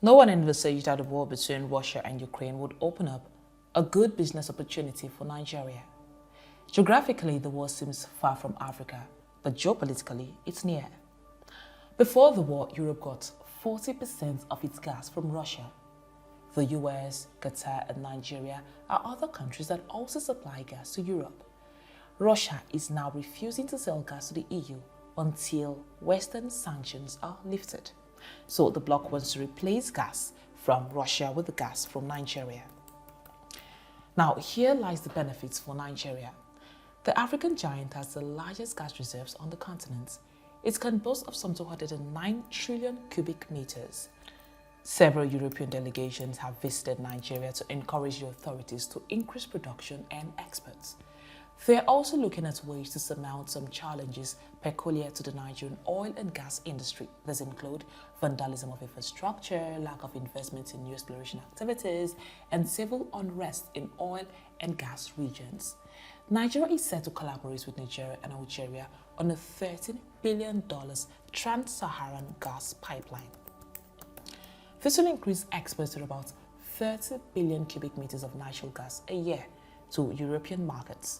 No one envisaged that the war between Russia and Ukraine would open up a good business opportunity for Nigeria. Geographically, the war seems far from Africa, but geopolitically, it's near. Before the war, Europe got 40% of its gas from Russia. The US, Qatar, and Nigeria are other countries that also supply gas to Europe. Russia is now refusing to sell gas to the EU until Western sanctions are lifted. So the bloc wants to replace gas from Russia with the gas from Nigeria. Now, here lies the benefits for Nigeria. The African giant has the largest gas reserves on the continent. It can boast of some 209 trillion cubic meters. Several European delegations have visited Nigeria to encourage the authorities to increase production and exports. They are also looking at ways to surmount some challenges peculiar to the Nigerian oil and gas industry. These include vandalism of infrastructure, lack of investment in new exploration activities, and civil unrest in oil and gas regions. Nigeria is set to collaborate with Nigeria and Algeria on a $13 billion trans-Saharan gas pipeline. This will increase exports to about 30 billion cubic meters of natural gas a year to European markets.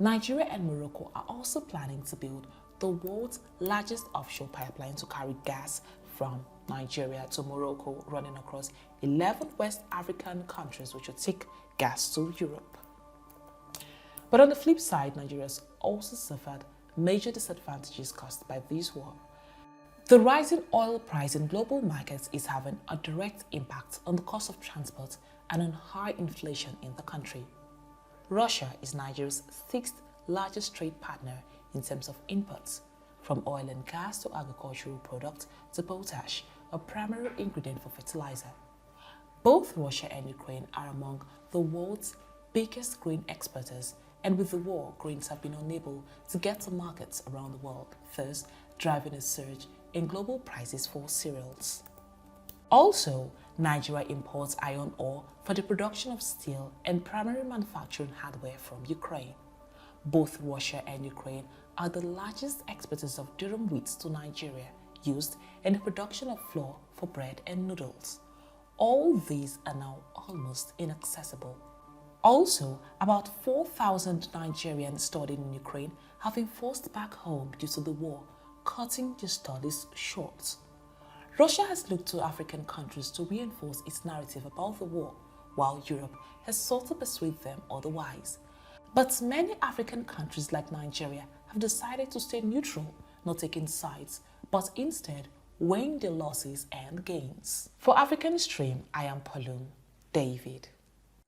Nigeria and Morocco are also planning to build the world's largest offshore pipeline to carry gas from Nigeria to Morocco, running across 11 West African countries, which will take gas to Europe. But on the flip side, Nigeria has also suffered major disadvantages caused by this war. The rising oil price in global markets is having a direct impact on the cost of transport and on high inflation in the country. Russia is Nigeria's sixth largest trade partner in terms of imports, from oil and gas to agricultural products to potash, a primary ingredient for fertilizer. Both Russia and Ukraine are among the world's biggest grain exporters, and with the war, grains have been unable to get to markets around the world, thus driving a surge in global prices for cereals. Also, Nigeria imports iron ore for the production of steel and primary manufacturing hardware from Ukraine. Both Russia and Ukraine are the largest exporters of durum wheat to Nigeria, used in the production of flour for bread and noodles. All these are now almost inaccessible. Also, about 4,000 Nigerians studying in Ukraine have been forced back home due to the war, cutting their studies short. Russia has looked to African countries to reinforce its narrative about the war, while Europe has sought to persuade them otherwise. But many African countries like Nigeria have decided to stay neutral, not taking sides, but instead weighing their losses and gains. For African Stream, I am Palum David.